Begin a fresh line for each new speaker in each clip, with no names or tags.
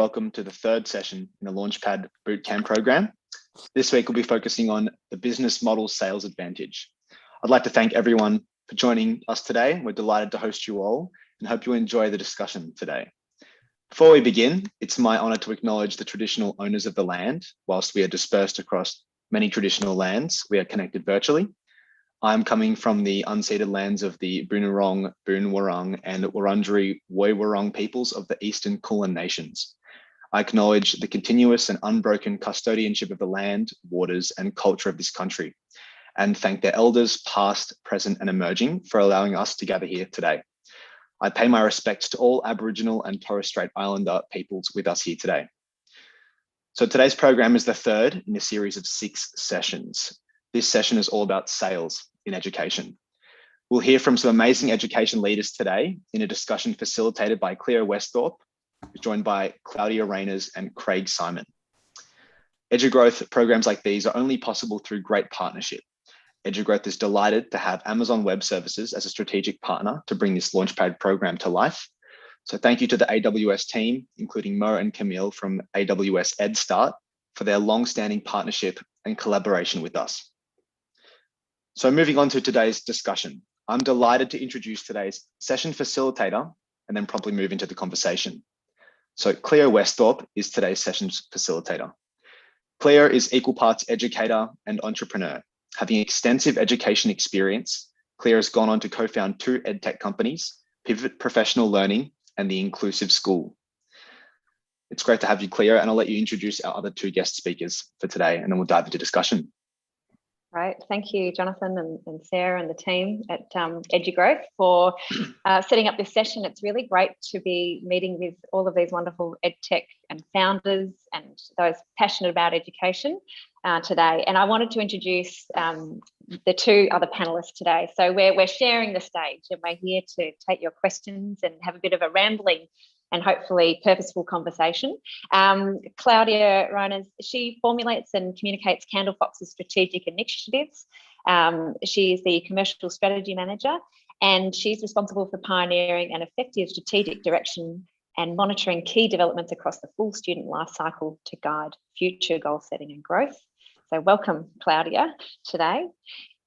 Welcome to the third session in the LaunchPad Bootcamp program. This week we'll be focusing on the business model sales advantage. I'd like to thank everyone for joining us today. We're delighted to host you all and hope you enjoy the discussion today. Before we begin, it's my honor to acknowledge the traditional owners of the land. Whilst we are dispersed across many traditional lands, we are connected virtually. I'm coming from the unceded lands of the Boonwurrung, Boonwurrung and Wurundjeri Woiwurrung peoples of the Eastern Kulin Nations. I acknowledge the continuous and unbroken custodianship of the land, waters, and culture of this country, and thank their elders past, present, and emerging for allowing us to gather here today. I pay my respects to all Aboriginal and Torres Strait Islander peoples with us here today. So today's program is the third in a series of 6 sessions. This session is all about sales in education. We'll hear from some amazing education leaders today in a discussion facilitated by Cleo Westhorpe, joined by Claudia Reyners and Craig Simon. EduGrowth programs like these are only possible through great partnership. EduGrowth is delighted to have Amazon Web Services as a strategic partner to bring this Launchpad program to life. So thank you to the AWS team, including Mo and Camille from AWS EdStart, for their long-standing partnership and collaboration with us. So moving on to today's discussion, I'm delighted to introduce today's session facilitator and then promptly move into the conversation. So Cleo Westhorpe is today's session's facilitator. Cleo is equal parts educator and entrepreneur. Having extensive education experience, Cleo has gone on to co-found 2 edtech companies, Pivot Professional Learning and The Inclusive School. It's great to have you, Cleo, and I'll let you introduce our other 2 guest speakers for today, and then we'll dive into discussion.
Right. Thank you, Jonathan and Sarah and the team at EduGrowth for setting up this session. It's really great to be meeting with all of these wonderful EdTech and founders and those passionate about education today. And I wanted to introduce the 2 other panelists today. So we're sharing the stage and we're here to take your questions and have a bit of a rambling and hopefully purposeful conversation. Claudia Reyners, she formulates and communicates Candlefox's strategic initiatives. She is the commercial strategy manager, and she's responsible for pioneering an effective strategic direction and monitoring key developments across the full student life cycle to guide future goal setting and growth. So welcome, Claudia, today.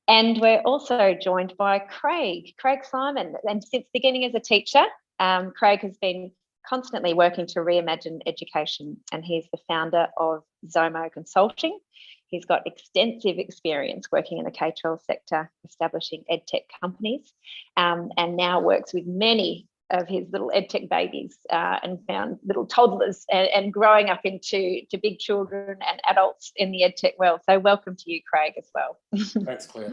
And we're also joined by Craig Simon. And since beginning as a teacher, Craig has been constantly working to reimagine education, and he's the founder of Zomo Consulting. He's got extensive experience working in the K-12 sector, establishing edtech companies, and now works with many of his little edtech babies and found little toddlers and growing up into big children and adults in the edtech world. So welcome to you, Craig, as well.
Thanks, Claire.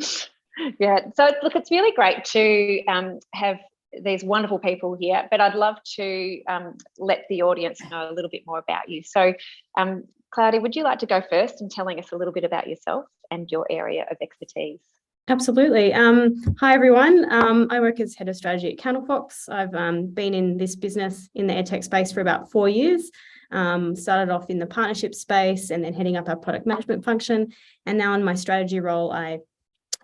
Yeah, so look, it's really great to have these wonderful people here, but I'd love to let the audience know a little bit more about you. So Claudia, would you like to go first in telling us a little bit about yourself and your area of expertise?
Absolutely. Hi, everyone. I work as Head of Strategy at Candlefox. I've been in this business in the edtech space for about 4 years. Started off in the partnership space and then heading up our product management function. And now in my strategy role, I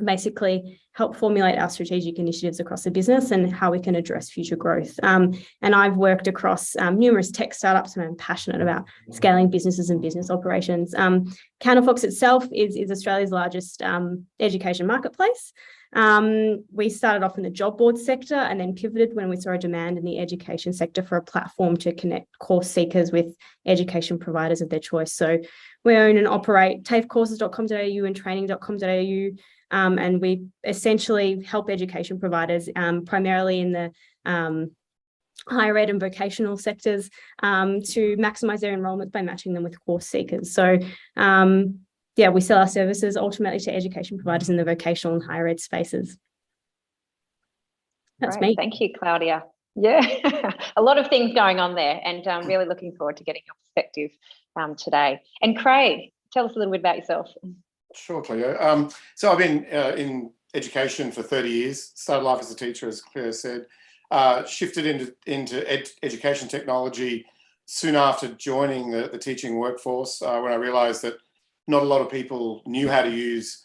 basically help formulate our strategic initiatives across the business and how we can address future growth. And I've worked across numerous tech startups, and I'm passionate about scaling businesses and business operations. Candlefox itself is Australia's largest education marketplace. We started off in the job board sector and then pivoted when we saw a demand in the education sector for a platform to connect course seekers with education providers of their choice. So we own and operate tafecourses.com.au and training.com.au. And we essentially help education providers primarily in the higher ed and vocational sectors to maximise their enrolments by matching them with course seekers. So yeah, we sell our services ultimately to education providers in the vocational and higher ed spaces. That's me.
Thank you, Claudia. Yeah, a lot of things going on there, and I'm really looking forward to getting your perspective today. And Craig, tell us a little bit about yourself.
Sure, Cleo. So I've been in education for 30 years, started life as a teacher, as Cleo said, shifted into education technology soon after joining the teaching workforce when I realised that not a lot of people knew how to use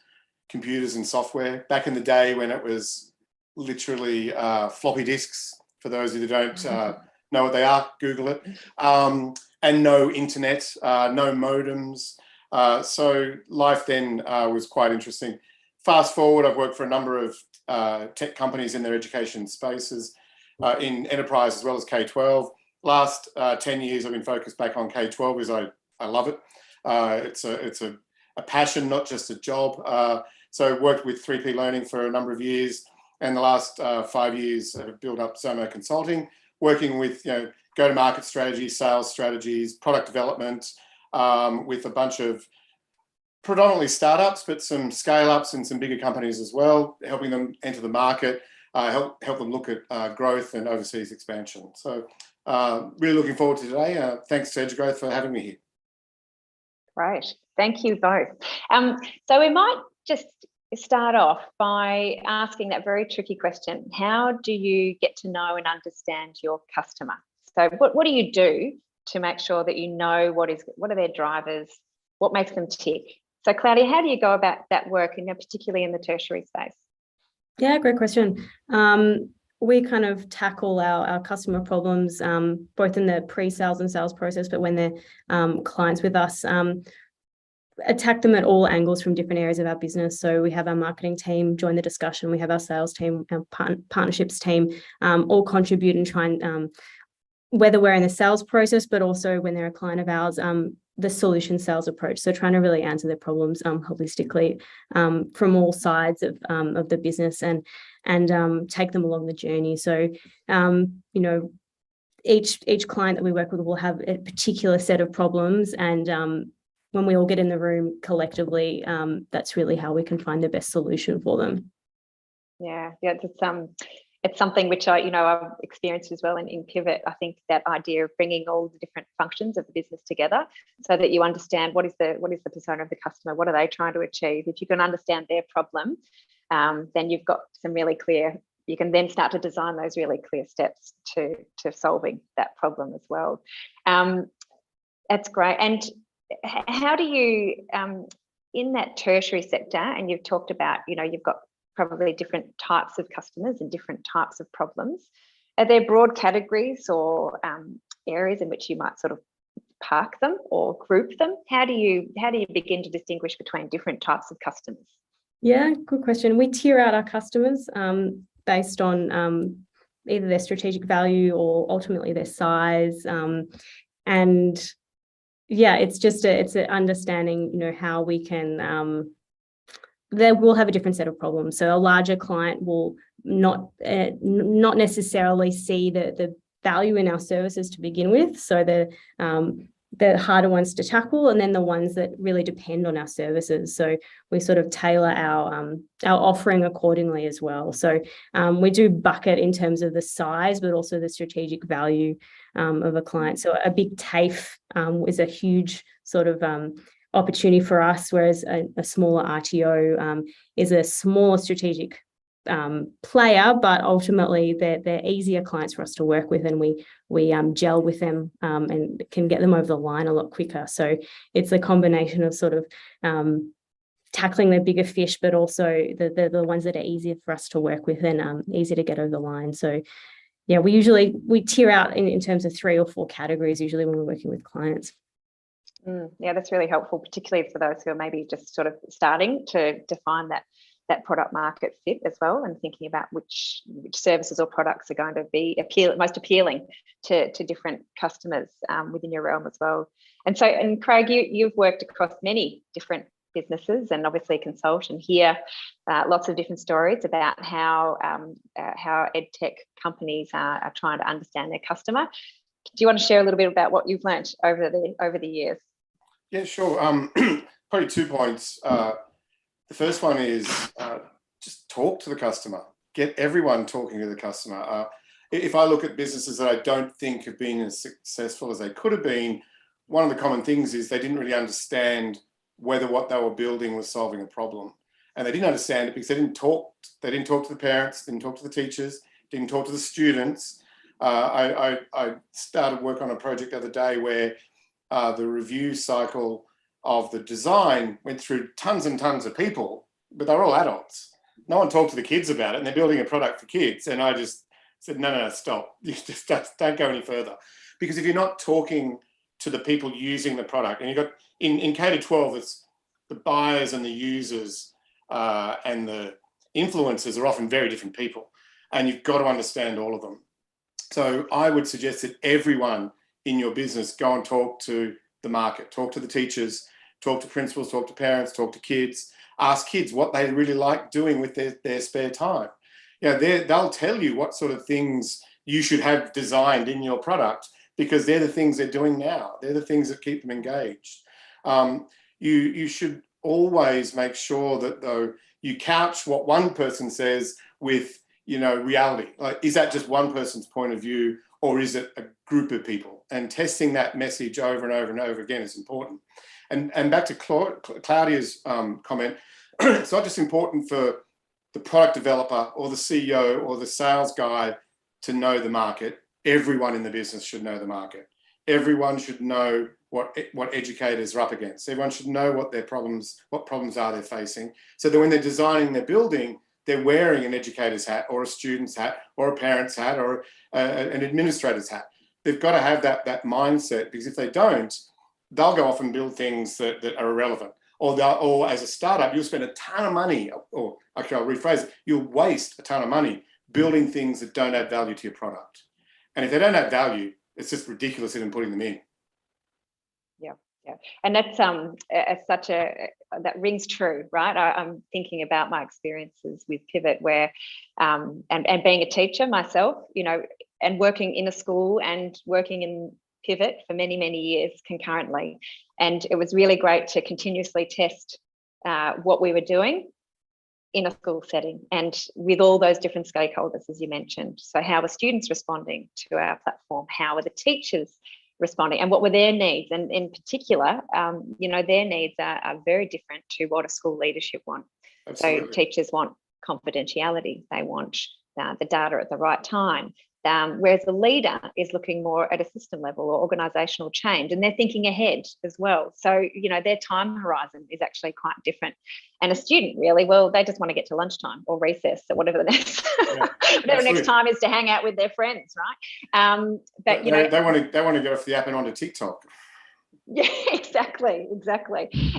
computers and software. Back in the day when it was literally floppy disks, for those of you that don't know what they are, Google it. and no internet, no modems. So life then was quite interesting. Fast forward, I've worked for a number of tech companies in their education spaces, in enterprise as well as K-12. Last 10 years, I've been focused back on K-12 because I love it. It's a passion, not just a job. So worked with 3P Learning for a number of years, and the last 5 years have built up Zomo Consulting, working with go-to-market strategies, sales strategies, product development, with a bunch of predominantly startups, but some scale-ups and some bigger companies as well, helping them enter the market, help them look at growth and overseas expansion. So really looking forward to today. Thanks to EduGrowth for having me here.
Great. Thank you both. So we might just start off by asking that very tricky question. How do you get to know and understand your customer? So what do you do to make sure that you know what are their drivers, what makes them tick? So Claudia, how do you go about that work, and particularly in the tertiary space?
Yeah, great question. We kind of tackle our customer problems, both in the pre-sales and sales process, but when they're clients with us, attack them at all angles from different areas of our business. So we have our marketing team join the discussion. We have our sales team, our partnerships team, all contribute and try and, whether we're in the sales process, but also when they're a client of ours, the solution sales approach. So trying to really answer their problems holistically from all sides of the business and take them along the journey. So, each client that we work with will have a particular set of problems, and when we all get in the room collectively, that's really how we can find the best solution for them.
Yeah, it's something which I've experienced as well in Pivot. I think that idea of bringing all the different functions of the business together so that you understand what is the persona of the customer, what are they trying to achieve. If you can understand their problem, then you've got some really clear. You can then start to design those really clear steps to solving that problem as well. That's great. And how do you, in that tertiary sector, and you've talked about, you've got probably different types of customers and different types of problems. Are there broad categories or areas in which you might sort of park them or group them? How do you begin to distinguish between different types of customers?
Yeah, good question. We tier out our customers based on either their strategic value or ultimately their size. And yeah, it's an understanding, how we can, they will have a different set of problems. So a larger client will not necessarily see the value in our services to begin with. So the harder ones to tackle, and then the ones that really depend on our services. So we sort of tailor our offering accordingly as well. So we do bucket in terms of the size, but also the strategic value of a client. So a big TAFE is a huge sort of opportunity for us, whereas a smaller RTO is a smaller strategic player, but ultimately they're easier clients for us to work with, and we gel with them and can get them over the line a lot quicker. So it's a combination of sort of tackling the bigger fish, but also the ones that are easier for us to work with and easy to get over the line. So yeah, we tier out in terms of 3 or 4 categories usually when we're working with clients.
Yeah, that's really helpful, particularly for those who are maybe just sort of starting to define that product market fit as well, and thinking about which services or products are going to be most appealing to different customers within your realm as well. And Craig, you've worked across many different businesses and obviously consult and hear lots of different stories about how edtech companies are trying to understand their customer. Do you want to share a little bit about what you've learned over the years?
Yeah, sure. Probably 2 points. The first one is just talk to the customer. Get everyone talking to the customer. If I look at businesses that I don't think have been as successful as they could have been, one of the common things is they didn't really understand whether what they were building was solving a problem. And they didn't understand it because they didn't talk to the parents, didn't talk to the teachers, didn't talk to the students. I started work on a project the other day where the review cycle of the design went through tons and tons of people, but they're all adults. No one talked to the kids about it, and they're building a product for kids. And I just said, no, stop. You just don't go any further. Because if you're not talking to the people using the product. And you've got, in K-12, it's the buyers and the users and the influencers are often very different people, and you've got to understand all of them. So I would suggest that everyone in your business go and talk to the market, talk to the teachers, talk to principals, talk to parents, talk to kids, ask kids what they really like doing with their spare time. You know, they'll tell you what sort of things you should have designed in your product, because they're the things they're doing now. They're the things that keep them engaged. You should always make sure that, though, you couch what one person says with, you know, reality. Like, is that just one person's point of view, or is it a group of people? And testing that message over and over and over again is important. And back to Claudia's comment, it's not just important for the product developer or the CEO or the sales guy to know the market. Everyone in the business should know the market. Everyone should know what educators are up against. Everyone should know what problems are they're facing, so that when they're designing their building, they're wearing an educator's hat or a student's hat or a parent's hat or an administrator's hat. They've got to have that mindset, because if they don't, they'll go off and build things that are irrelevant. Or as a startup, you'll spend a ton of money, or actually I'll rephrase it, you'll waste a ton of money building things that don't add value to your product. And if they don't add value, it's just ridiculous even putting them in.
Yeah, and that's that rings true, right? I'm thinking about my experiences with Pivot, where and being a teacher myself, you know, and working in a school and working in Pivot for many, many years concurrently. And it was really great to continuously test what we were doing in a school setting and with all those different stakeholders, as you mentioned. So how were students responding to our platform? How were the teachers responding, and what were their needs? And in particular, you know, their needs are very different to what a school leadership want. Absolutely. So teachers want confidentiality. They want the data at the right time. Whereas the leader is looking more at a system level or organisational change, and they're thinking ahead as well. So, you know, their time horizon is actually quite different. And a student, really, well, they just want to get to lunchtime or recess or whatever the next whatever next time is to hang out with their friends, right? But you know,
they want to get off the app and onto TikTok.
Yeah, exactly.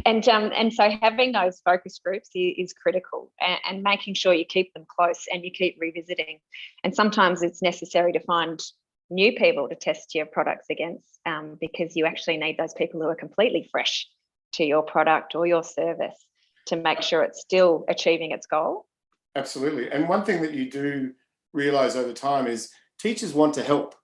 And so having those focus groups is critical, and making sure you keep them close and you keep revisiting. And sometimes it's necessary to find new people to test your products against, because you actually need those people who are completely fresh to your product or your service to make sure it's still achieving its goal.
Absolutely. And one thing that you do realise over time is teachers want to help.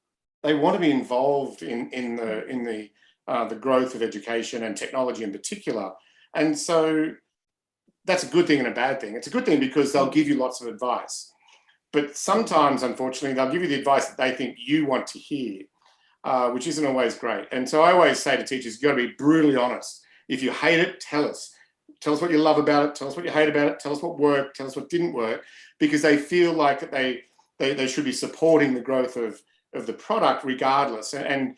They want to be involved in the growth of education and technology in particular. And so that's a good thing and a bad thing. It's a good thing because they'll give you lots of advice. But sometimes, unfortunately, they'll give you the advice that they think you want to hear, which isn't always great. And so I always say to teachers, you've got to be brutally honest. If you hate it, tell us. Tell us what you love about it. Tell us what you hate about it. Tell us what worked. Tell us what didn't work, because they feel like that they should be supporting the growth of the product regardless. And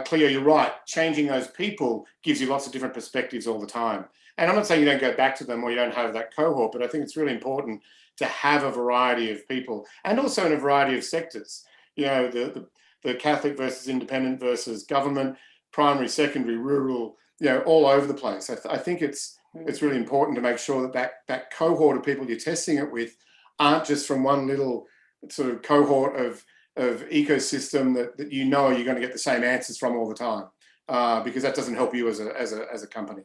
Cleo, you're right. Changing those people gives you lots of different perspectives all the time. And I'm not saying you don't go back to them or you don't have that cohort, but I think it's really important to have a variety of people, and also in a variety of sectors. You know, the Catholic versus independent versus government, primary, secondary, rural, you know, all over the place. I think it's really important to make sure that cohort of people you're testing it with aren't just from one little sort of cohort of ecosystem that you know you're going to get the same answers from all the time, because that doesn't help you as a company.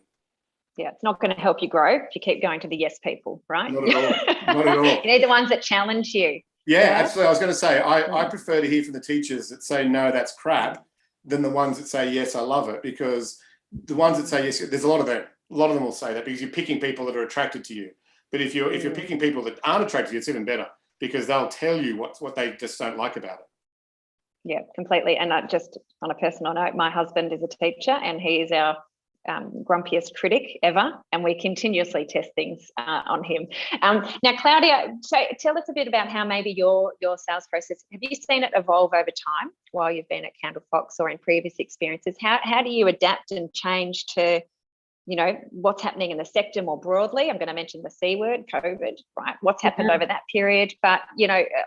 Yeah,
it's not going to help you grow if you keep going to the yes people, right?
Not at all. Not at all.
You need the ones that challenge you.
Yeah, absolutely. I was going to say, I prefer to hear from the teachers that say, no, that's crap, than the ones that say, yes, I love it, because the ones that say yes, there's a lot of them. A lot of them will say that because you're picking people that are attracted to you. But if you're picking people that aren't attracted to you, it's even better, because they'll tell you what they just don't like about it.
Yeah, completely. And just on a personal note, my husband is a teacher and he is our grumpiest critic ever, and we continuously test things on him. Now, Claudia, so tell us a bit about how maybe your sales process, have you seen it evolve over time while you've been at Candlefox or in previous experiences? How do you adapt and change to what's happening in the sector more broadly. I'm going to mention the C word, COVID, right? What's happened over that period, but,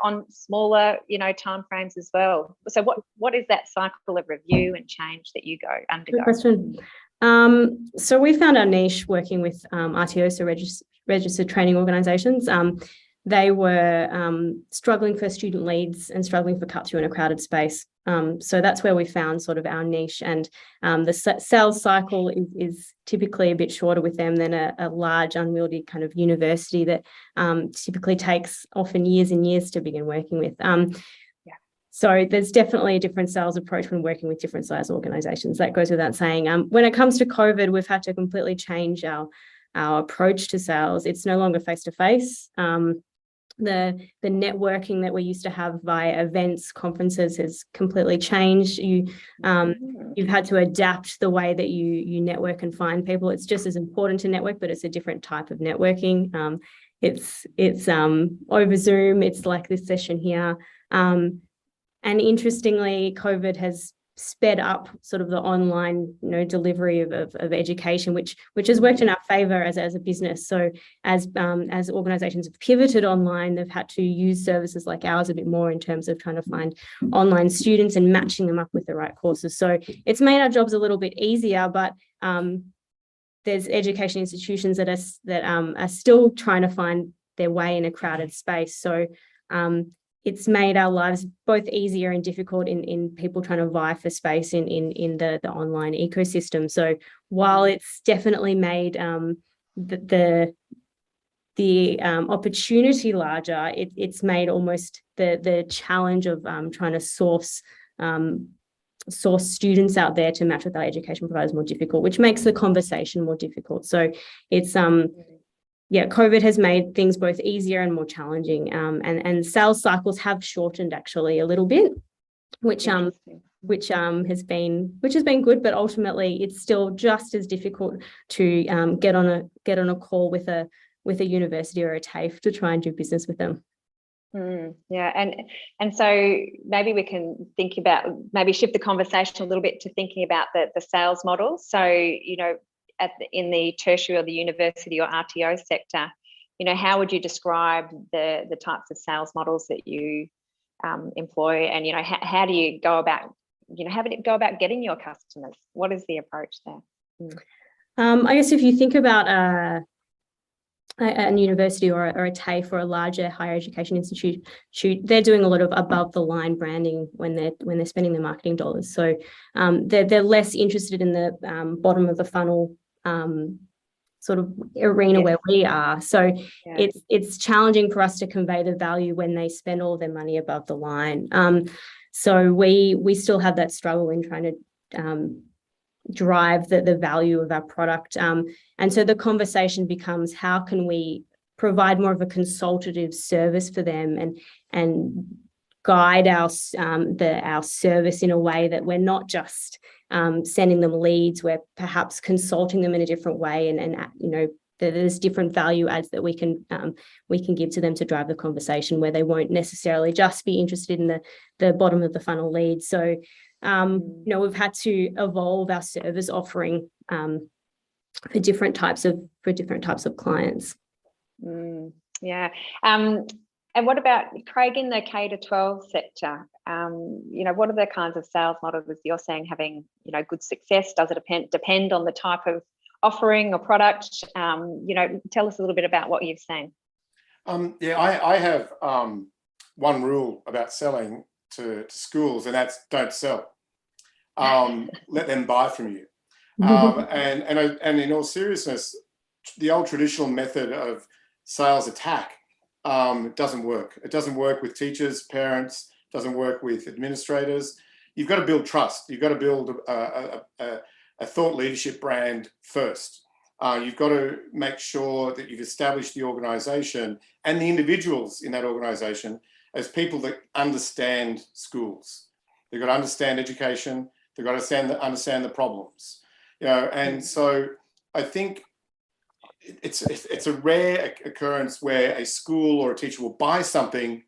on smaller, timeframes as well. So what is that cycle of review and change that you undergo?
Good question. So we found our niche working with RTOs, so registered training organisations. They were struggling for student leads and struggling for cut through in a crowded space. So that's where we found sort of our niche, and the sales cycle is typically a bit shorter with them than a large unwieldy kind of university that typically takes often years and years to begin working with. So there's definitely a different sales approach when working with different size organisations. That goes without saying. When it comes to COVID, we've had to completely change our approach to sales. It's no longer face-to-face. The networking that we used to have via events, conferences has completely changed. You've had to adapt the way that you network and find people. It's just as important to network, but it's a different type of networking. It's over Zoom. It's like this session here. And interestingly, COVID has sped up sort of the online, delivery of education, which has worked in our favour as a business. So as organisations have pivoted online, they've had to use services like ours a bit more in terms of trying to find online students and matching them up with the right courses. So it's made our jobs a little bit easier, but there's education institutions that are still trying to find their way in a crowded space. So it's made our lives both easier and difficult in people trying to vie for space in the online ecosystem. So while it's definitely made the opportunity larger, it's made almost the challenge of trying to source students out there to match with our education providers more difficult, which makes the conversation more difficult. So it's COVID has made things both easier and more challenging, and sales cycles have shortened actually a little bit, which has been good, but ultimately it's still just as difficult to get on a call with a university or a TAFE to try and do business with them.
And so maybe we can think about, maybe shift the conversation a little bit to thinking about the sales model. So in the tertiary or the university or RTO sector, how would you describe the types of sales models that you employ, and how do you go about getting your customers? What is the approach there?
I guess if you think about a university or a TAFE or a larger higher education institute, they're doing a lot of above the line branding when they're spending their marketing dollars. So they're less interested in the bottom of the funnel sort of arena where we are. So it's challenging for us to convey the value when they spend all their money above the line. So we still have that struggle in trying to drive the value of our product. And so the conversation becomes, how can we provide more of a consultative service for them and guide our service in a way that we're not just sending them leads, we're perhaps consulting them in a different way, and there's different value adds that we can give to them to drive the conversation, where they won't necessarily just be interested in the bottom of the funnel lead. So we've had to evolve our service offering for different types of clients.
And what about, Craig, in the K-12 sector? What are the kinds of sales models you're seeing having good success? Does it depend on the type of offering or product? Tell us a little bit about what you've seen.
I have one rule about selling to schools, and that's don't sell. Let them buy from you. And in all seriousness, the old traditional method of sales attack doesn't work. It doesn't work with teachers, parents, doesn't work with administrators. You've got to build trust. You've got to build a thought leadership brand first. You've got to make sure that you've established the organisation and the individuals in that organisation as people that understand schools. They've got to understand education. They've got to understand the problems. And so I think it's a rare occurrence where a school or a teacher will buy something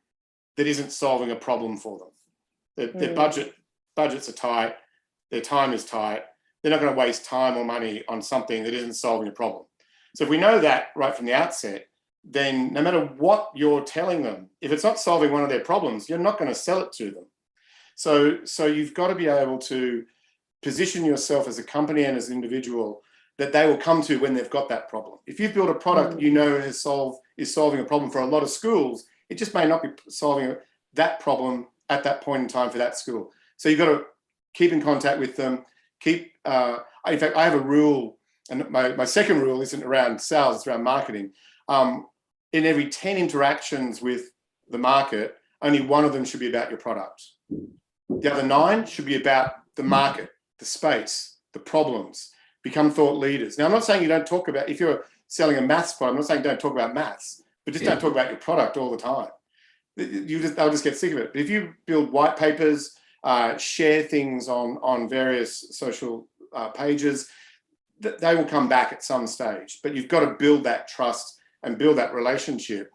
that isn't solving a problem for them. Their budgets are tight, their time is tight, they're not going to waste time or money on something that isn't solving a problem. So if we know that right from the outset, then no matter what you're telling them, if it's not solving one of their problems, you're not going to sell it to them. So you've got to be able to position yourself as a company and as an individual that they will come to when they've got that problem. If you've built a product that you know is solving a problem for a lot of schools, it just may not be solving that problem at that point in time for that school. So you've got to keep in contact with them. In fact, I have a rule, and my second rule isn't around sales, it's around marketing. In every 10 interactions with the market, only one of them should be about your product. The other 9 should be about the market, the space, the problems. Become thought leaders. Now, I'm not saying you don't talk about, if you're selling a maths product, I'm not saying don't talk about maths, but just don't talk about your product all the time. They'll just get sick of it. But if you build white papers, share things on various social pages, they will come back at some stage. But you've got to build that trust and build that relationship.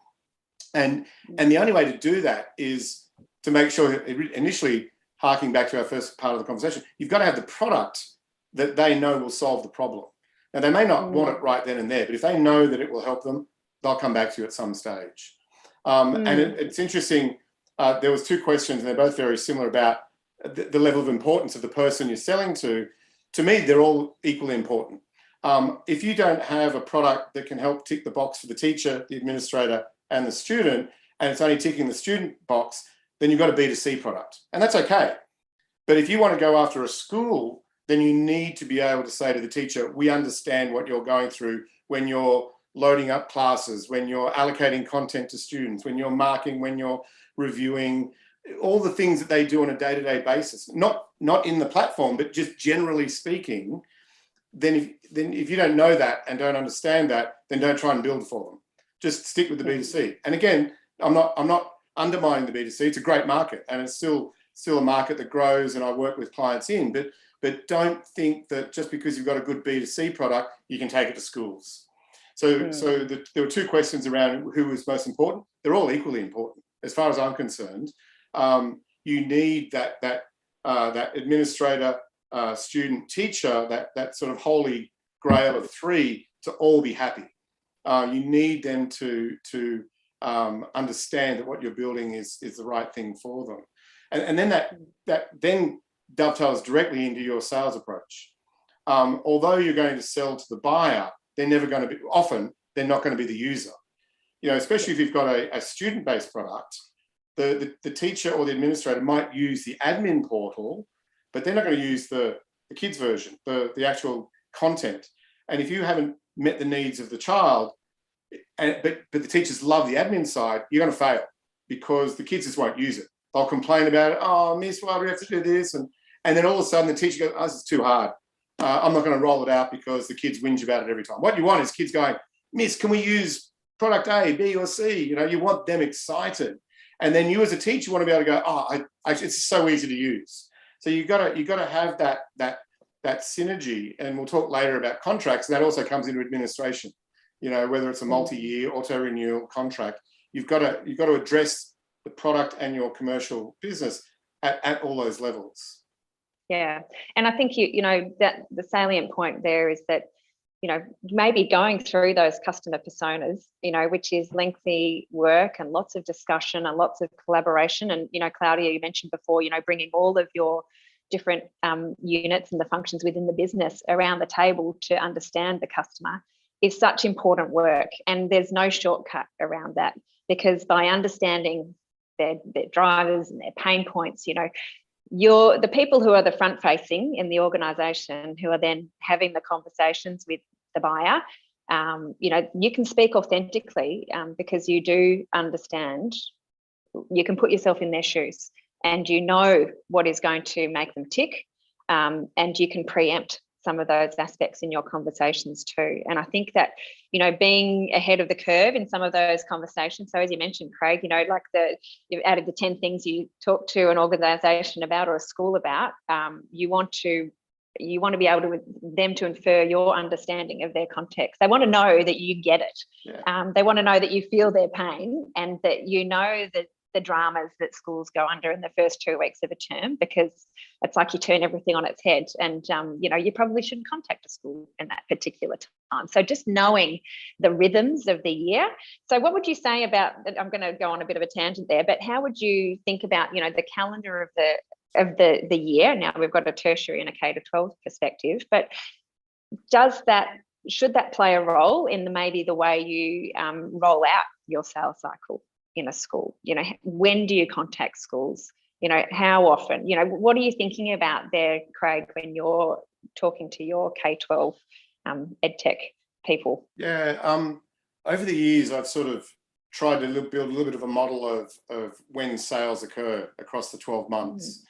And the only way to do that is to make sure, initially, harking back to our first part of the conversation, you've got to have the product that they know will solve the problem. Now, they may not want it right then and there, but if they know that it will help them, they'll come back to you at some stage. And it's interesting, there was 2 questions, and they're both very similar about the level of importance of the person you're selling to. To me, they're all equally important. If you don't have a product that can help tick the box for the teacher, the administrator, and the student, and it's only ticking the student box, then you've got a B2C product. And that's okay. But if you want to go after a school, then you need to be able to say to the teacher, we understand what you're going through when you're loading up classes, when you're allocating content to students, when you're marking, when you're reviewing, all the things that they do on a day-to-day basis, not in the platform, but just generally speaking. Then if you don't know that and don't understand that, then don't try and build for them. Just stick with the B2C. And again, I'm not undermining the B2C. It's a great market, and it's still a market that grows, and I work with clients in, but don't think that just because you've got a good B2C product, you can take it to schools. So there were 2 questions around who was most important. They're all equally important, as far as I'm concerned. You need that administrator, student, teacher, that sort of holy grail of 3 to all be happy. You need them to understand that what you're building is the right thing for them. And then that then dovetails directly into your sales approach. Although you're going to sell to the buyer, they're not going to be the user. Especially if you've got a student-based product, the teacher or the administrator might use the admin portal, but they're not going to use the kids version, the actual content. And if you haven't met the needs of the child, but the teachers love the admin side, you're going to fail, because the kids just won't use it. They'll complain about it. Oh, miss, why do we have to do this? And then all of a sudden the teacher goes, oh, this is too hard. I'm not going to roll it out because the kids whinge about it every time. What you want is kids going, miss, can we use product A, B, or C? You want them excited. And then you as a teacher want to be able to go, oh, it's so easy to use. So you've got to have that synergy. And we'll talk later about contracts. That also comes into administration. Whether it's a multi-year auto-renewal contract, you've got to address the product and your commercial business at all those levels.
Yeah, and I think that the salient point there is that maybe going through those customer personas, which is lengthy work and lots of discussion and lots of collaboration. And Claudia, you mentioned before, bringing all of your different units and the functions within the business around the table to understand the customer is such important work. And there's no shortcut around that, because by understanding their drivers and their pain points, you're the people who are the front facing in the organization, who are then having the conversations with the buyer. You can speak authentically because you do understand, you can put yourself in their shoes, and what is going to make them tick, and you can preempt some of those aspects in your conversations too. And I think that, being ahead of the curve in some of those conversations. So as you mentioned, Craig, out of the 10 things you talk to an organisation about or a school about, you want to be able them to infer your understanding of their context. They want to know that you get it. Yeah. They want to know that you feel their pain, and that that the dramas that schools go under in the first 2 weeks of a term, because it's like you turn everything on its head, and you probably shouldn't contact a school in that particular time. So just knowing the rhythms of the year. So what would you say about, I'm going to go on a bit of a tangent there, but how would you think about the calendar of the year? Now we've got a tertiary and a K-12 perspective, but should that play a role in maybe the way you roll out your sales cycle in a school? When do you contact schools? How often? What are you thinking about there, Craig, when you're talking to your K-12 EdTech people?
Yeah, over the years, I've sort of tried to build a little bit of a model of when sales occur across the 12 months.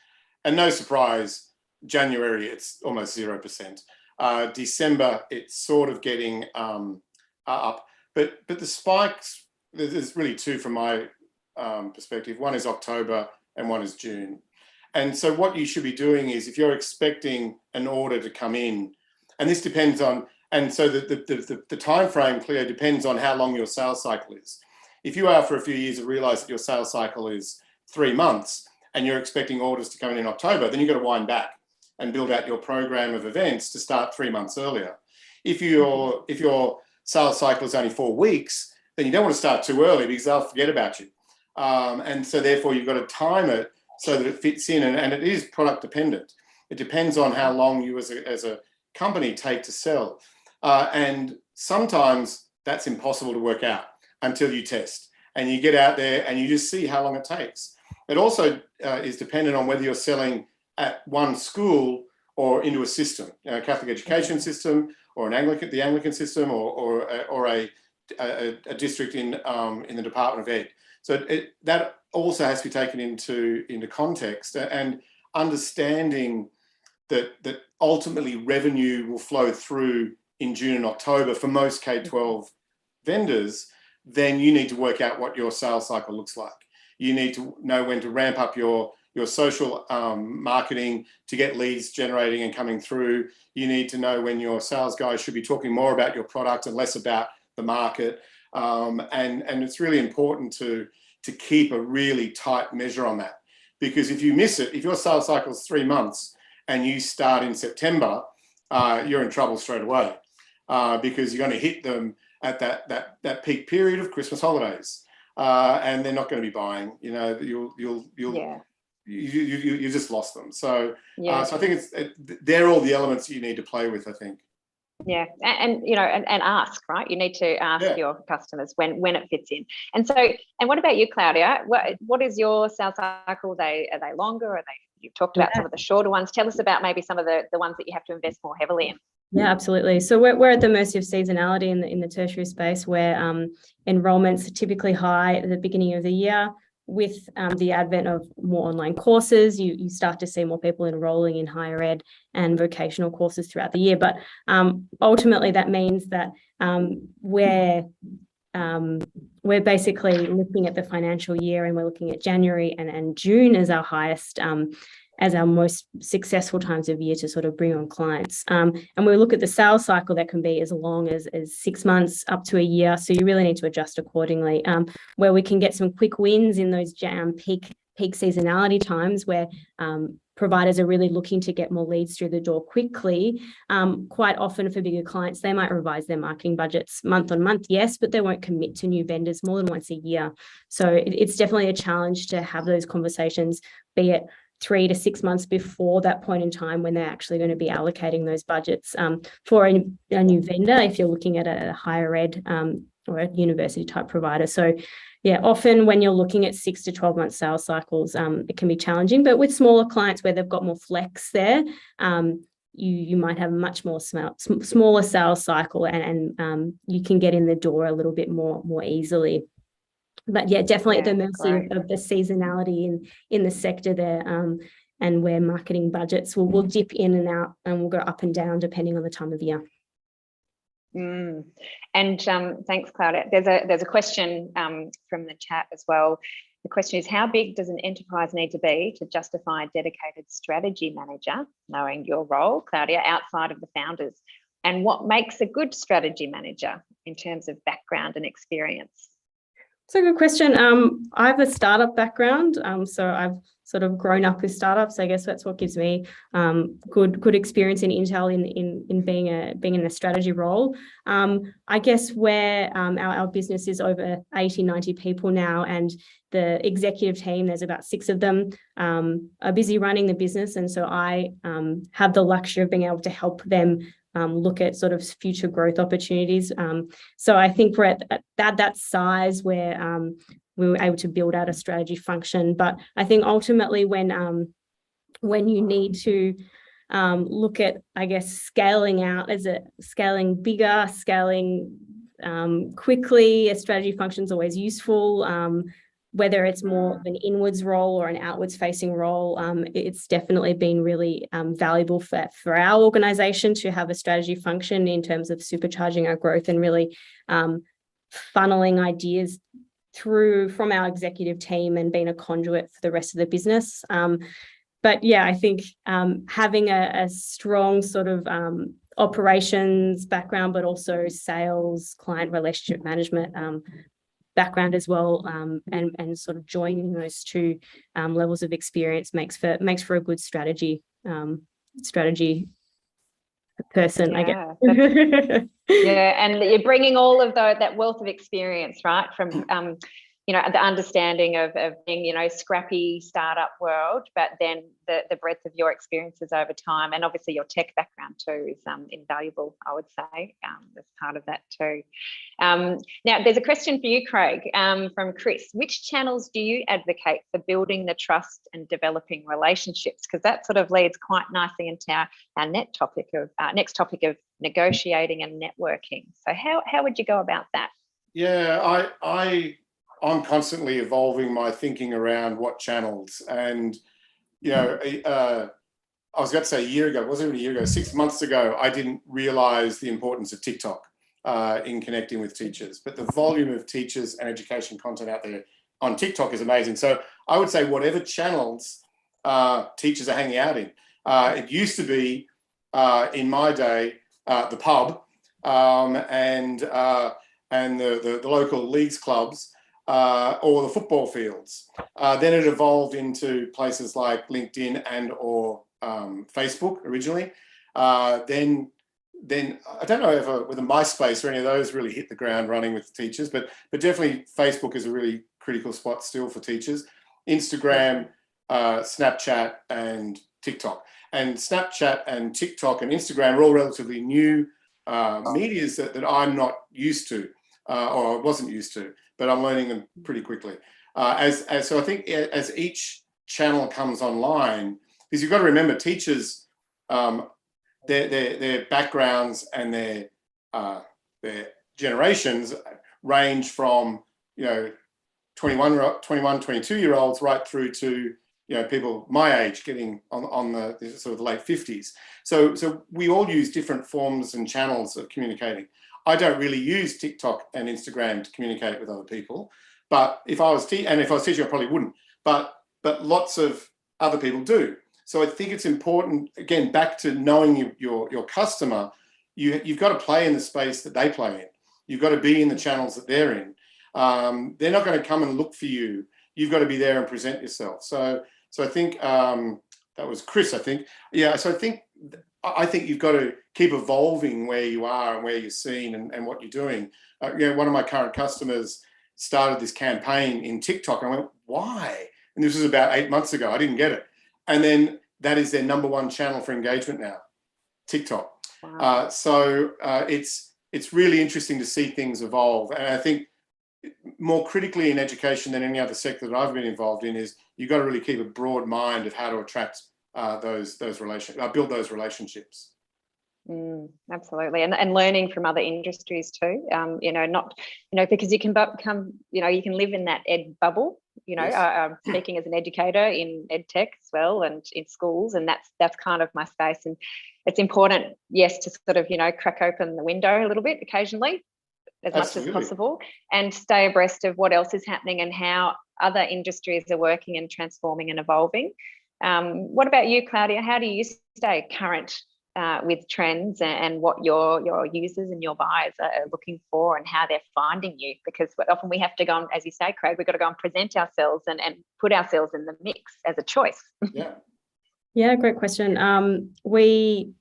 And no surprise, January, it's almost 0%. December, it's sort of getting up. But the spikes, there's really two from my perspective. One is October and one is June. And so what you should be doing is, if you're expecting an order to come in, and this depends on, and so the time frame, Cleo, depends on how long your sales cycle is. If you are for a few years and realize that your sales cycle is 3 months and you're expecting orders to come in October, then you've got to wind back and build out your program of events to start 3 months earlier. If your sales cycle is only 4 weeks, then you don't want to start too early because they'll forget about you. And so therefore you've got to time it so that it fits in, and it is product dependent. It depends on how long you as a company take to sell. And sometimes that's impossible to work out until you test and you get out there and you just see how long it takes. It also is dependent on whether you're selling at one school or into a system, a Catholic education system, or the Anglican system, or a district in the Department of Ed. So that also has to be taken into context, and understanding that ultimately revenue will flow through in June and October for most K-12 vendors. Then you need to work out what your sales cycle looks like. You need to know when to ramp up your social marketing to get leads generating and coming through. You need to know when your sales guys should be talking more about your product and less about the market. And it's really important to keep a really tight measure on that, because if you miss it, if your sales cycle is 3 months and you start in September, you're in trouble straight away, because you're going to hit them at that peak period of Christmas holidays, and they're not going to be buying. You just lost them. So, so I think they're all the elements that you need to play with, I think.
Yeah, and ask, right? You need to ask your customers when it fits in. And so, and what about you, Claudia? What is your sales cycle? Are they longer? Are they? You've talked about some of the shorter ones. Tell us about maybe some of the ones that you have to invest more heavily in.
Yeah, absolutely. So we're at the mercy of seasonality in the tertiary space, where enrollments are typically high at the beginning of the year. With the advent of more online courses, you start to see more people enrolling in higher ed and vocational courses throughout the year. But ultimately, that means that we're basically looking at the financial year, and we're looking at January and June as our highest, as our most successful times of year to sort of bring on clients. And we look at the sales cycle that can be as long as 6 months up to a year. So you really need to adjust accordingly, where we can get some quick wins in those peak seasonality times, where providers are really looking to get more leads through the door quickly. Quite often for bigger clients, they might revise their marketing budgets month on month, yes, but they won't commit to new vendors more than once a year. So it's definitely a challenge to have those conversations, be it 3 to 6 months before that point in time when they're actually going to be allocating those budgets for a new vendor, if you're looking at a higher ed or a university type provider. So yeah, often when you're looking at 6 to 12 month sales cycles, it can be challenging, but with smaller clients where they've got more flex there, you might have a much more smaller sales cycle, and you can get in the door a little bit more easily. But yeah, definitely at the mercy of the seasonality in the sector there, and where marketing budgets will dip in and out, and will go up and down depending on the time of year.
And thanks, Claudia. There's a question from the chat as well. The question is, how big does an enterprise need to be to justify a dedicated strategy manager, knowing your role, Claudia, outside of the founders? And what makes a good strategy manager in terms of background and experience?
It's a good question. I have a startup background, so I've sort of grown up with startups. I guess that's what gives me good experience in Intel in being in a strategy role. I guess where our business is over 80, 90 people now, and the executive team, there's about 6 of them, are busy running the business, and so I have the luxury of being able to help them look at sort of future growth opportunities. So I think we're at that size where we were able to build out a strategy function. But I think ultimately when you need to look at, I guess, scaling out, is it scaling bigger, scaling quickly, a strategy function is always useful. Whether it's more of an inwards role or an outwards facing role, it's definitely been really valuable for our organization to have a strategy function in terms of supercharging our growth and really funneling ideas through from our executive team and being a conduit for the rest of the business. But yeah, I think having a strong sort of operations background, but also sales, client relationship management background as well, and sort of joining those 2 levels of experience makes for a good strategy person, I guess.
Yeah, and you're bringing all of that wealth of experience, right, from the understanding of being, scrappy startup world, but then the breadth of your experiences over time, and obviously your tech background too is invaluable, I would say, as part of that too. Now, there's a question for you, Craig, from Chris. Which channels do you advocate for building the trust and developing relationships? Because that sort of leads quite nicely into our next topic of negotiating and networking. So how would you go about that?
Yeah, I'm constantly evolving my thinking around what channels. And, I was going to say a year ago, it wasn't even a year ago, 6 months ago, I didn't realize the importance of TikTok in connecting with teachers. But the volume of teachers and education content out there on TikTok is amazing. So I would say whatever channels teachers are hanging out in. It used to be, in my day, the pub and the local leagues clubs, or the football fields. Then it evolved into places like LinkedIn and or Facebook originally. Then I don't know whether MySpace or any of those really hit the ground running with teachers, but definitely Facebook is a really critical spot still for teachers. Instagram, Snapchat, and TikTok. And Snapchat and TikTok and Instagram are all relatively new medias that I'm not used to, or I wasn't used to, but I'm learning them pretty quickly. So I think as each channel comes online, because you've got to remember, teachers, their backgrounds and their generations range from 21, 22-year-olds right through to people my age getting on the sort of the late 50s. So we all use different forms and channels of communicating. I don't really use TikTok and Instagram to communicate with other people, but if I was teaching, I probably wouldn't. But lots of other people do. So I think it's important, again, back to knowing your customer. You've got to play in the space that they play in. You've got to be in the channels that they're in. They're not going to come and look for you. You've got to be there and present yourself. So I think that was Chris, I think. Yeah, so I think you've got to keep evolving where you are and where you're seen and what you're doing. One of my current customers started this campaign in TikTok, and I went, why? And this was about 8 months ago. I didn't get it. And then that is their #1 channel for engagement now, TikTok. Wow. So it's really interesting to see things evolve. And I think more critically in education than any other sector that I've been involved in is you've got to really keep a broad mind of how to attract those relationships, build those relationships.
Absolutely, and learning from other industries too. Because you can become, you can live in that ed bubble. Yes. Speaking as an educator in ed tech as well, and in schools, and that's kind of my space. And it's important, yes, to sort of crack open the window a little bit occasionally, as Absolutely. Much as possible, and stay abreast of what else is happening and how other industries are working and transforming and evolving. What about you, Claudia? How do you stay current with trends and what your users and your buyers are looking for and how they're finding you, because often we have to go on, as you say, Craig, we've got to go and present ourselves and put ourselves in the mix as a choice.
Yeah, great question. We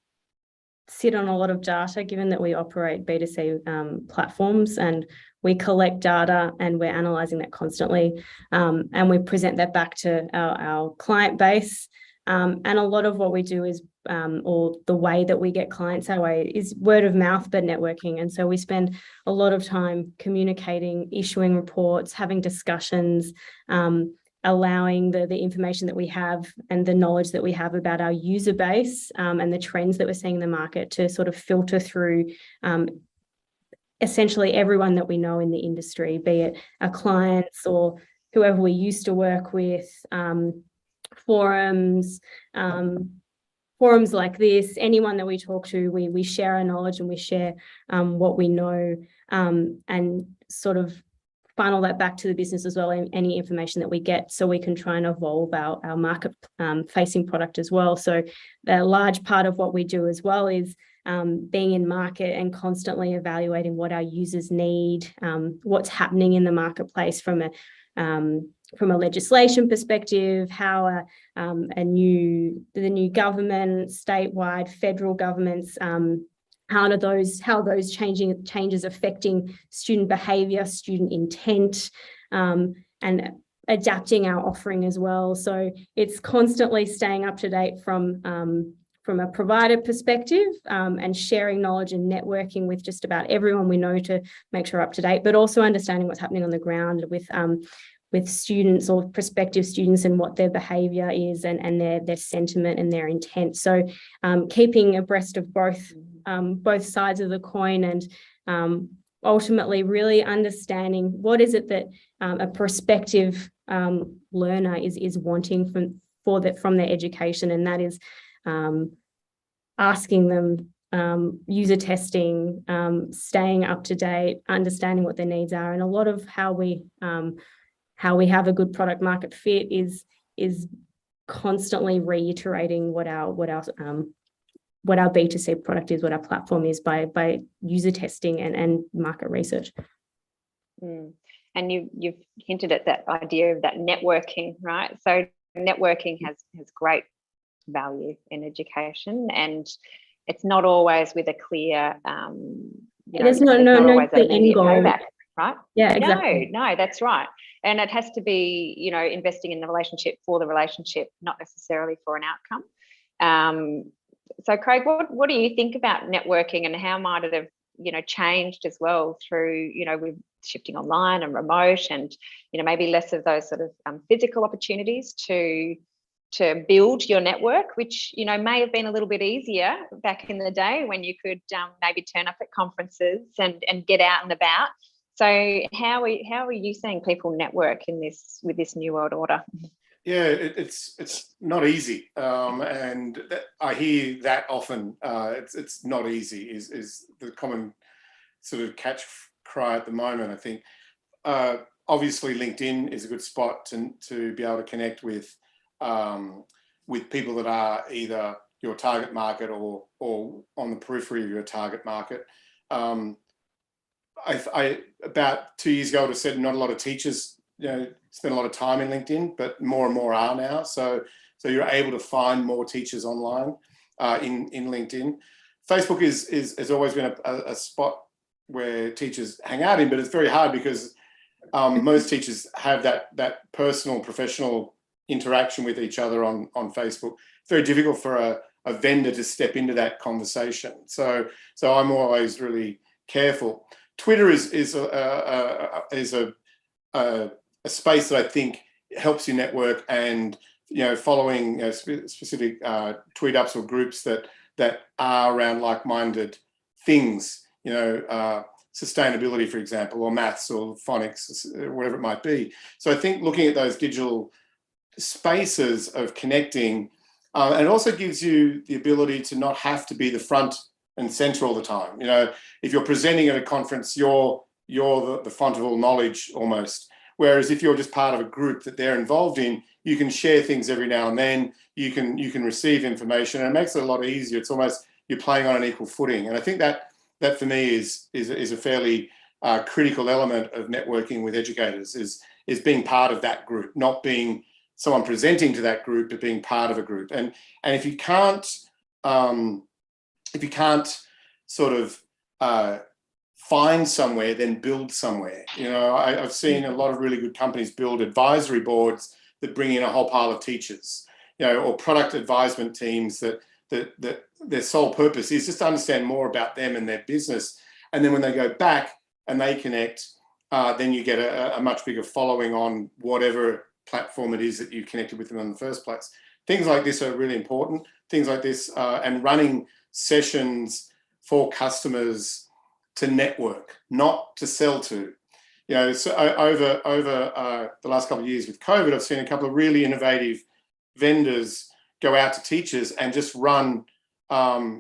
sit on a lot of data, given that we operate B2C platforms, and we collect data and we're analysing that constantly, and we present that back to our client base. And a lot of what we do is, or the way that we get clients our way, is word of mouth, but networking. And so we spend a lot of time communicating, issuing reports, having discussions, allowing the information that we have and the knowledge that we have about our user base and the trends that we're seeing in the market to sort of filter through essentially everyone that we know in the industry, be it our clients or whoever we used to work with, forums like this, anyone that we talk to, we share our knowledge and we share what we know, and sort of funnel that back to the business as well, and any information that we get, so we can try and evolve our market facing product as well. So a large part of what we do as well is being in market and constantly evaluating what our users need, what's happening in the marketplace from a legislation perspective, how the new government, statewide, federal governments, how those changes affecting student behaviour, student intent, and adapting our offering as well. So it's constantly staying up to date from a provider perspective, and sharing knowledge and networking with just about everyone we know to make sure we're up to date, but also understanding what's happening on the ground with students or prospective students and what their behaviour is and their sentiment and their intent. So keeping abreast of both sides of the coin, and ultimately really understanding what is it that a prospective learner is wanting from their education, and that is asking them, user testing, staying up to date, understanding what their needs are. And a lot of how we have a good product market fit is constantly reiterating what our B2C product is, what our platform is, by user testing and market research.
And you've hinted at that idea of that networking, right? So networking has great value in education, and it's not always with a clear
there's no end goal,
payback, right?
Yeah, exactly.
No, that's right. And it has to be, investing in the relationship for the relationship, not necessarily for an outcome. So Craig, what do you think about networking, and how might it have, changed as well through, with shifting online and remote, and, maybe less of those sort of physical opportunities to build your network, which, may have been a little bit easier back in the day when you could maybe turn up at conferences and get out and about. So how are you seeing people network with this new world order?
Yeah, it's not easy, and I hear that often. It's not easy is the common sort of catch cry at the moment. I think obviously LinkedIn is a good spot to be able to connect with people that are either your target market or on the periphery of your target market. I about 2 years ago I would have said not a lot of teachers spend a lot of time in LinkedIn, but more and more are now. So you're able to find more teachers online in LinkedIn. Facebook has always been a spot where teachers hang out in, but it's very hard because most teachers have that personal, professional interaction with each other on Facebook. It's very difficult for a vendor to step into that conversation. So I'm always really careful. Twitter is a space that I think helps you network, and following specific tweet ups or groups that are around like-minded things, sustainability, for example, or maths or phonics, whatever it might be. So I think looking at those digital spaces of connecting, and it also gives you the ability to not have to be the front and center all the time. If you're presenting at a conference, you're the font of all knowledge almost. Whereas if you're just part of a group that they're involved in, you can share things every now and then. You can receive information, and it makes it a lot easier. It's almost you're playing on an equal footing. And I think that for me is a fairly critical element of networking with educators, is being part of that group, not being someone presenting to that group, but being part of a group. And if you can't sort of find somewhere, then build somewhere. You know, I've seen a lot of really good companies build advisory boards that bring in a whole pile of teachers, you know, or product advisement teams that their sole purpose is just to understand more about them and their business. And then when they go back and they connect, then you get a much bigger following on whatever platform it is that you connected with them in the first place. Things like this are really important. Things like this and running sessions for customers to network, not to sell to. You know, so over the last couple of years with COVID, I've seen a couple of really innovative vendors go out to teachers and just run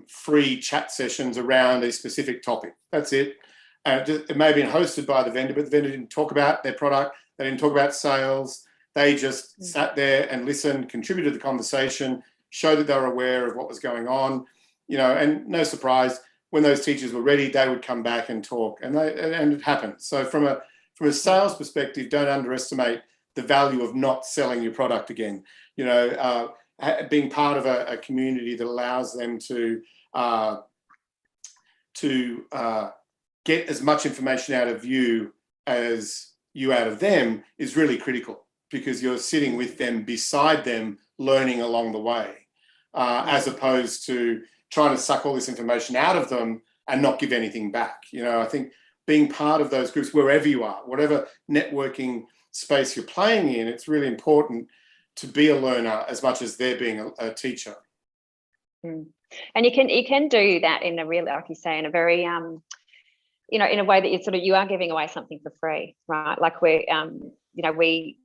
free chat sessions around a specific topic. That's it. It may have been hosted by the vendor, but the vendor didn't talk about their product. They didn't talk about sales. They just sat there and listened, contributed to the conversation, showed that they were aware of what was going on, you know, and no surprise, when those teachers were ready, they would come back and talk, and it happened. So from a sales perspective, don't underestimate the value of not selling your product again. You know, being part of a community that allows them to get as much information out of you as you out of them is really critical, because you're sitting with them, beside them, learning along the way, as opposed to trying to suck all this information out of them and not give anything back. You know, I think being part of those groups, wherever you are, whatever networking space you're playing in, it's really important to be a learner as much as they're being a teacher.
And you can do that in a really, like you say, in a very you know, in a way that you are giving away something for free, right? Like we're you know, we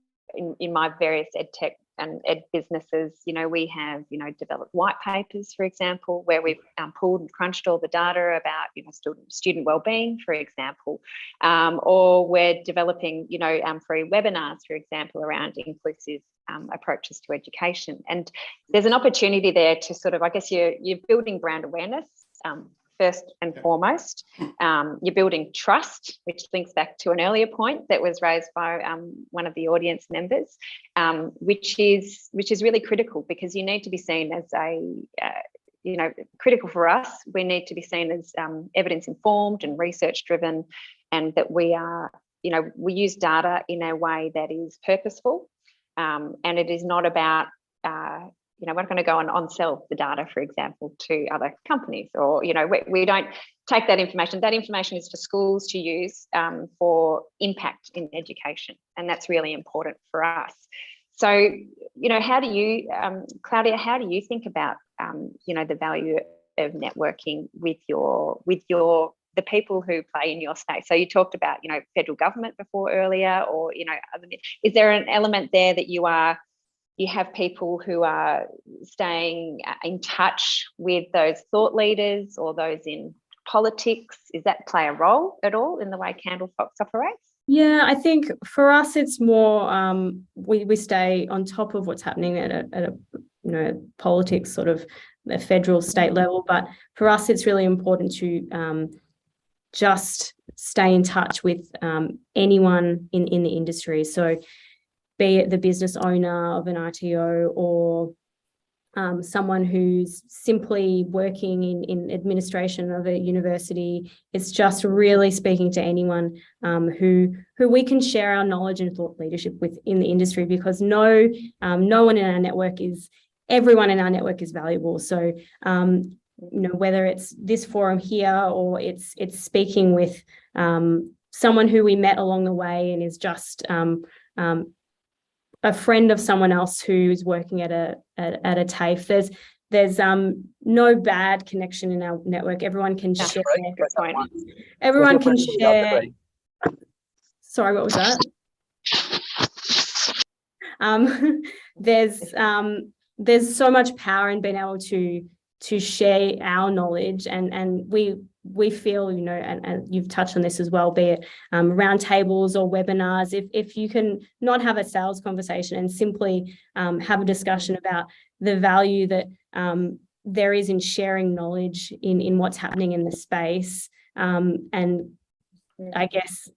in my various ed tech and ed businesses, you know, we have, you know, developed white papers, for example, where we've pulled and crunched all the data about, you know, student wellbeing, for example, or we're developing, you know, free webinars, for example, around inclusive approaches to education. And there's an opportunity there to sort of, I guess you're building brand awareness first and foremost. You're building trust, which links back to an earlier point that was raised by one of the audience members, which is really critical, because you need to be seen as you know, critical for us. We need to be seen as evidence informed and research driven, and that we are, you know, we use data in a way that is purposeful, and it is not about you know, we're not going to go and on-sell the data, for example, to other companies, or, you know, we don't take that information. That information is for schools to use for impact in education, and that's really important for us. So, you know, how do you, Claudia, how do you think about, you know, the value of networking with the people who play in your space? So you talked about, you know, federal government before earlier, or, you know, is there an element there that you have people who are staying in touch with those thought leaders or those in politics? Does that play a role at all in the way Candlefox operates?
Yeah, I think for us it's more we stay on top of what's happening at a you know, politics, sort of the federal, state level. But for us, it's really important to just stay in touch with anyone in the industry. So be it the business owner of an ITO, or someone who's simply working in administration of a university. It's just really speaking to anyone who we can share our knowledge and thought leadership with in the industry, because no one in our network everyone in our network is valuable. So you know, whether it's this forum here, or it's speaking with someone who we met along the way and is just a friend of someone else who's working at a TAFE. There's no bad connection in our network. Everyone can share. Everyone can share. Sorry, what was that? There's so much power in being able to share our knowledge, and we feel, you know, and you've touched on this as well, be it roundtables or webinars, if you can not have a sales conversation and simply have a discussion about the value that there is in sharing knowledge in what's happening in the space, and I guess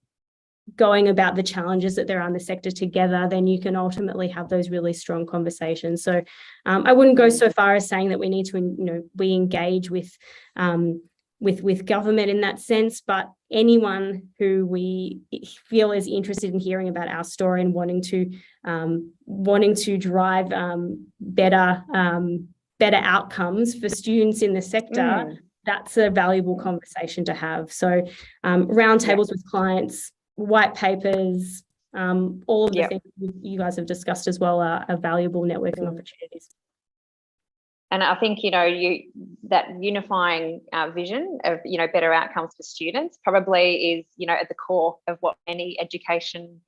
going about the challenges that there are in the sector together, then you can ultimately have those really strong conversations. So I wouldn't go so far as saying that we need to, we engage with government in that sense, but anyone who we feel is interested in hearing about our story and wanting to drive better outcomes for students in the sector, that's a valuable conversation to have. So roundtables with clients, white papers, all of the things you guys have discussed as well are valuable networking opportunities.
And I think, that unifying vision of, better outcomes for students probably is, at the core of what any education,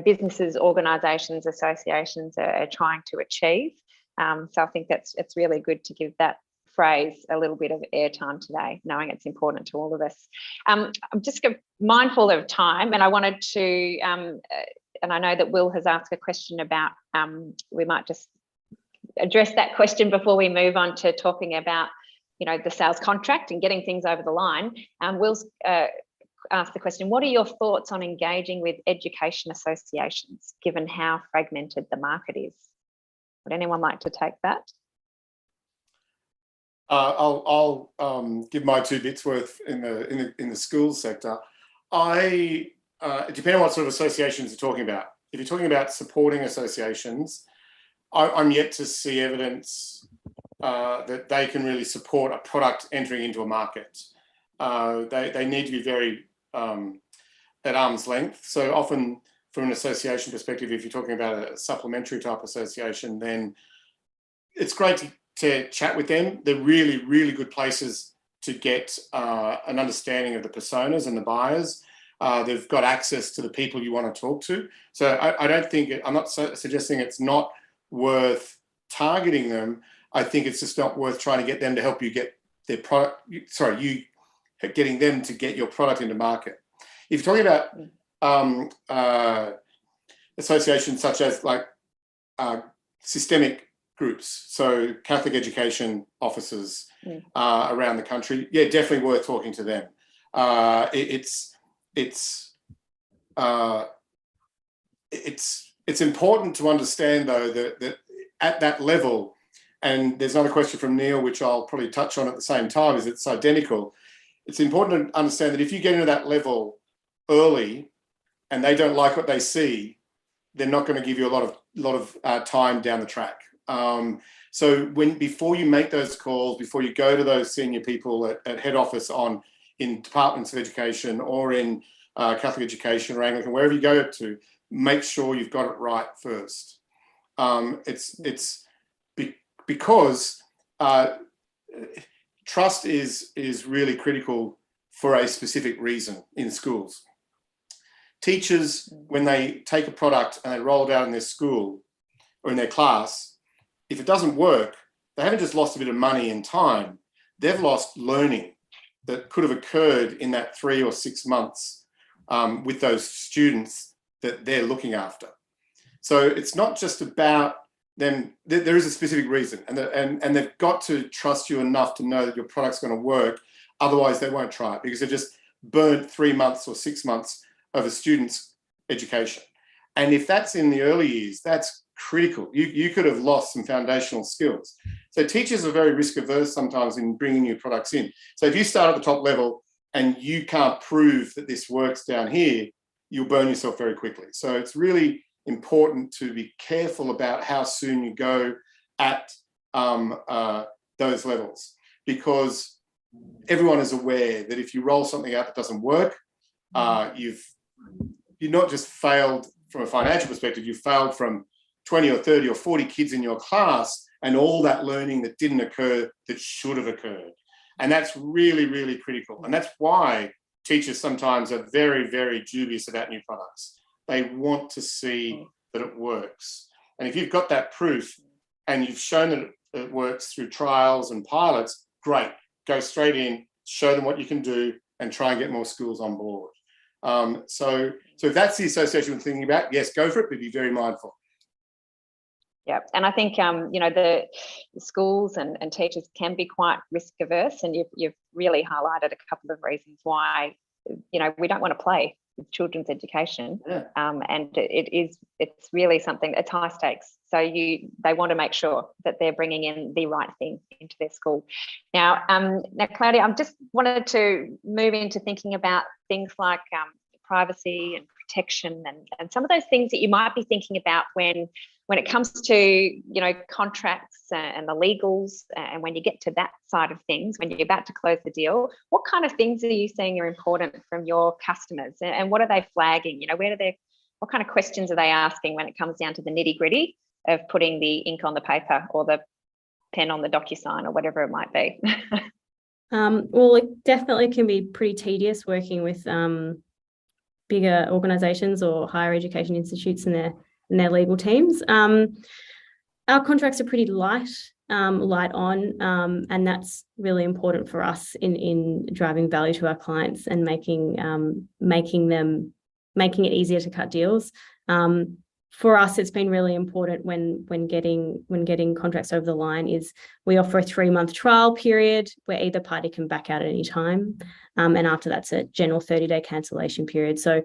businesses, organisations, associations are trying to achieve. So I think it's really good to give that phrase a little bit of airtime today, knowing it's important to all of us. I'm just mindful of time, and I wanted to, and I know that Will has asked a question about, we might just address that question before we move on to talking about, the sales contract and getting things over the line. Will's asked the question, what are your thoughts on engaging with education associations, given how fragmented the market is? Would anyone like to take that?
I'll give my 2 bits worth in the schools sector. Depending on what sort of associations you're talking about. If you're talking about supporting associations, I'm yet to see evidence that they can really support a product entering into a market. They need to be very at arm's length. So often from an association perspective, if you're talking about a supplementary type association, then it's great to chat with them. They're really, really good places to get an understanding of the personas and the buyers. They've got access to the people you want to talk to. So I don't think, I'm not suggesting it's not worth targeting them. I think it's just not worth trying to get them to help you get their product, getting them to get your product into market. If you're talking about associations such as systemic groups, so Catholic education officers around the country, definitely worth talking to them. It's important to understand, though, that at that level, and there's another question from Neil, which I'll probably touch on at the same time, is it's identical. It's important to understand that if you get into that level early and they don't like what they see, they're not going to give you a lot of time down the track. So before you make those calls, before you go to those senior people at head office in departments of education or in Catholic education or Anglican, wherever you go to, make sure you've got it right first. Because trust is really critical for a specific reason in schools. Teachers, when they take a product and they roll it out in their school or in their class, if it doesn't work, they haven't just lost a bit of money and time, they've lost learning that could have occurred in that 3 or 6 months with those students that they're looking after. So it's not just about them. There is a specific reason, and they've got to trust you enough to know that your product's going to work. Otherwise, they won't try it because they've just burnt 3 months or 6 months of a student's education. And if that's in the early years, that's critical. You could have lost some foundational skills. So teachers are very risk averse sometimes in bringing new products in. So if you start at the top level and you can't prove that this works down here, you'll burn yourself very quickly. So it's really important to be careful about how soon you go at those levels, because everyone is aware that if you roll something out that doesn't work, you've not just failed from a financial perspective, you've failed from 20 or 30 or 40 kids in your class and all that learning that didn't occur that should have occurred. And that's really, really critical. And that's why teachers sometimes are very, very dubious about new products. They want to see that it works. And if you've got that proof and you've shown that it works through trials and pilots, great. Go straight in, show them what you can do, and try and get more schools on board. So if that's the association we're thinking about, yes, go for it, but be very mindful.
Yeah, and I think the schools and teachers can be quite risk averse, and you've really highlighted a couple of reasons why we don't want to play with children's education.
Yeah.
And it's really something, it's high stakes. So they want to make sure that they're bringing in the right thing into their school. Now Claudia, I just wanted to move into thinking about things like privacy and protection and some of those things that you might be thinking about when it comes to contracts and the legals, and when you get to that side of things, when you're about to close the deal, what kind of things are you seeing are important from your customers, and what are they flagging? What kind of questions are they asking when it comes down to the nitty gritty of putting the ink on the paper or the pen on the DocuSign or whatever it might be?
Well, it definitely can be pretty tedious working with bigger organisations or higher education institutes and their legal teams. Our contracts are pretty light on, and that's really important for us in driving value to our clients and making it easier to cut deals. For us, it's been really important when getting contracts over the line is we offer a 3-month trial period where either party can back out at any time, and after that's a general 30-day cancellation period. So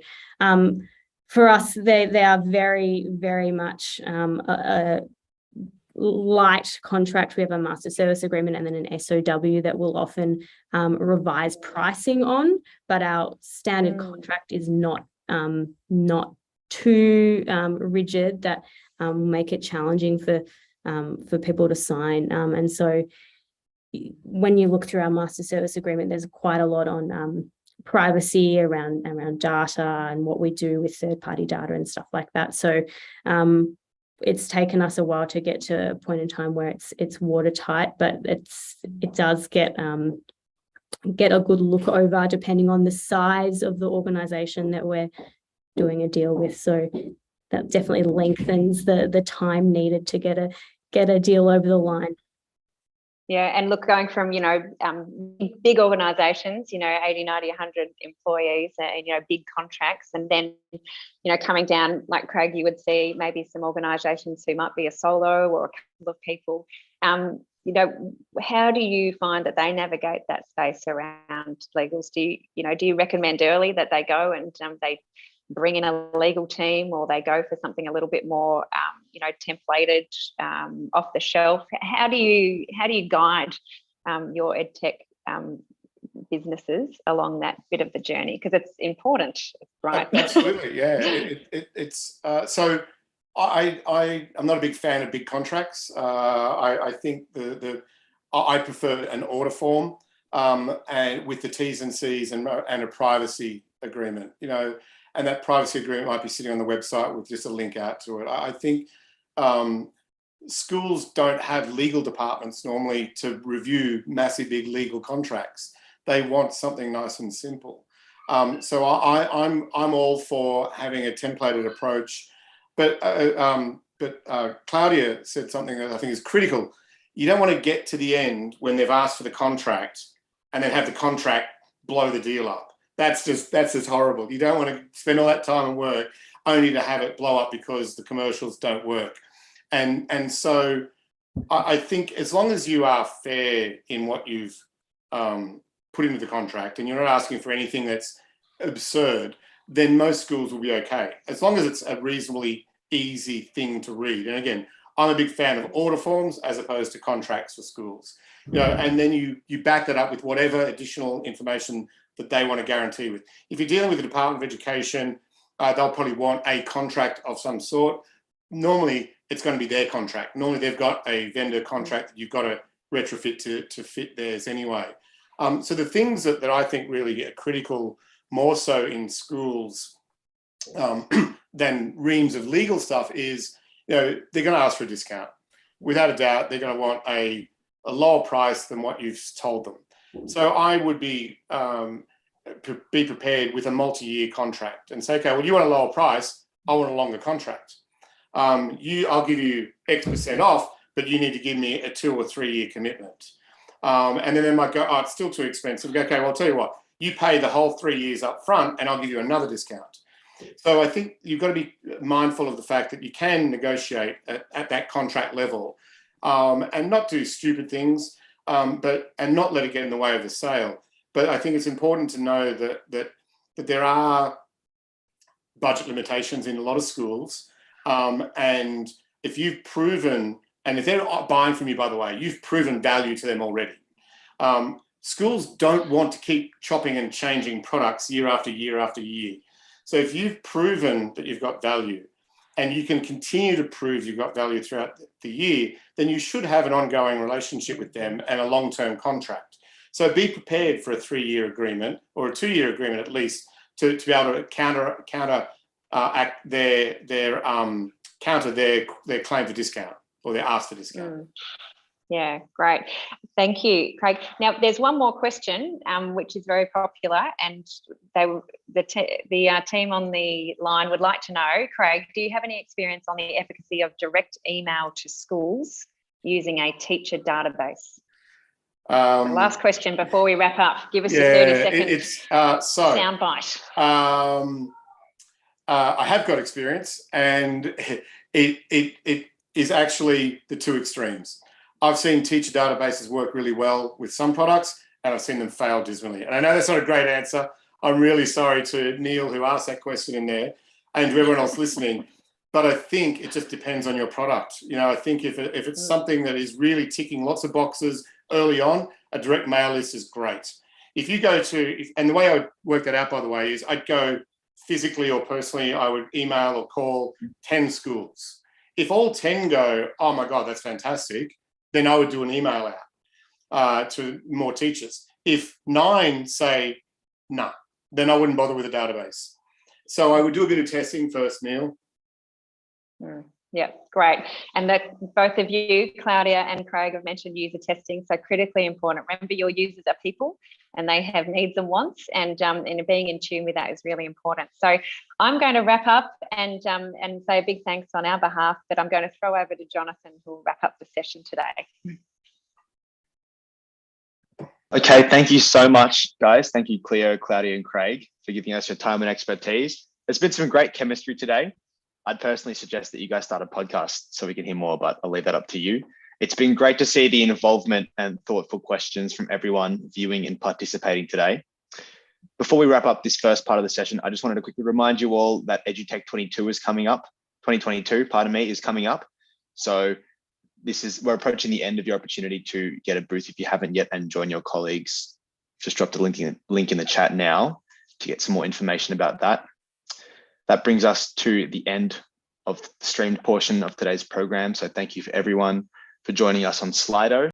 for us, they are very, very much a light contract. We have a master service agreement and then an SOW that will often revise pricing on, but our standard contract is not too rigid that will make it challenging for people to sign. And so when you look through our master service agreement, there's quite a lot on privacy around data and what we do with third-party data and stuff like that. So it's taken us a while to get to a point in time where it's watertight, but it does get a good look over depending on the size of the organization that we're doing a deal with. So that definitely lengthens the time needed to get a deal over the line.
Yeah, and look, going from big organizations, 80, 90, 100 employees, and big contracts, and then coming down, like Craig, you would see maybe some organizations who might be a solo or a couple of people. How do you find that they navigate that space around legals? Do you recommend early that they go and they bring in a legal team, or they go for something a little bit more templated, off the shelf? How do you guide your edtech businesses along that bit of the journey, because it's important, right?
Absolutely, yeah. It's so I'm not a big fan of big contracts. I think I prefer an order form, and with the T's and C's and a privacy agreement, and that privacy agreement might be sitting on the website with just a link out to it. I think schools don't have legal departments normally to review massive big legal contracts. They want something nice and simple. So I'm all for having a templated approach, but Claudia said something that I think is critical. You don't want to get to the end when they've asked for the contract and then have the contract blow the deal up. That's just horrible. You don't want to spend all that time and work only to have it blow up because the commercials don't work. And so I think as long as you are fair in what you've put into the contract and you're not asking for anything that's absurd, then most schools will be okay, as long as it's a reasonably easy thing to read. And again, I'm a big fan of order forms as opposed to contracts for schools. And then you back that up with whatever additional information that they want to guarantee with. If you're dealing with the Department of Education, they'll probably want a contract of some sort. Normally, it's going to be their contract. Normally, they've got a vendor contract that you've got to retrofit to fit theirs anyway. So the things that I think really are critical, more so in schools than reams of legal stuff, is they're going to ask for a discount. Without a doubt, they're going to want a lower price than what you've told them. So I would be prepared with a multi-year contract and say, okay, well, you want a lower price, I want a longer contract. I'll give you X% off, but you need to give me a 2 or 3 year commitment. And then they might go, oh, it's still too expensive. Okay, well, I'll tell you what, you pay the whole 3 years up front and I'll give you another discount. So I think you've got to be mindful of the fact that you can negotiate at that contract level, and not do stupid things, and not let it get in the way of the sale. But I think it's important to know that there are budget limitations in a lot of schools, and if you've proven, and if they're buying from you, by the way, you've proven value to them already. Schools don't want to keep chopping and changing products year after year after year. So if you've proven that you've got value, and you can continue to prove you've got value throughout the year, then you should have an ongoing relationship with them and a long-term contract. So be prepared for a 3-year agreement, or a 2-year agreement at least, to be able to counter their claim for discount, or their ask for discount.
Yeah, great. Thank you, Craig. Now, there's one more question, which is very popular, and the team on the line would like to know, Craig, do you have any experience on the efficacy of direct email to schools using a teacher database? Last question before we wrap up. Give us a 30-second soundbite.
I have got experience, and it is actually the two extremes. I've seen teacher databases work really well with some products, and I've seen them fail dismally. And I know that's not a great answer. I'm really sorry to Neil, who asked that question in there, and to everyone else listening. But I think it just depends on your product. You know, I think if it's something that is really ticking lots of boxes early on, a direct mail list is great. If you go and the way I would work that out, by the way, is I'd go physically or personally, I would email or call 10 schools. If all 10 go, oh my God, that's fantastic, then I would do an email out to more teachers. If 9 say, no, then I wouldn't bother with a database. So I would do a bit of testing first, Neil.
Yeah, great. And that both of you, Claudia and Craig, have mentioned user testing, so critically important. Remember, your users are people, and they have needs and wants, and being in tune with that is really important. So I'm going to wrap up and say a big thanks on our behalf, but I'm going to throw over to Jonathan, who will wrap up the session today.
Okay, thank you so much, guys. Thank you, Cleo, Claudia, and Craig, for giving us your time and expertise. There's been some great chemistry today. I'd personally suggest that you guys start a podcast so we can hear more, but I'll leave that up to you. It's been great to see the involvement and thoughtful questions from everyone viewing and participating today. Before we wrap up this first part of the session, I just wanted to quickly remind you all that EduTech 22 is coming up. 2022, pardon me, is coming up. So we're approaching the end of your opportunity to get a booth if you haven't yet, and join your colleagues. Just drop the link in the chat now to get some more information about that. That brings us to the end of the streamed portion of today's program. So thank you for everyone for joining us on Slido.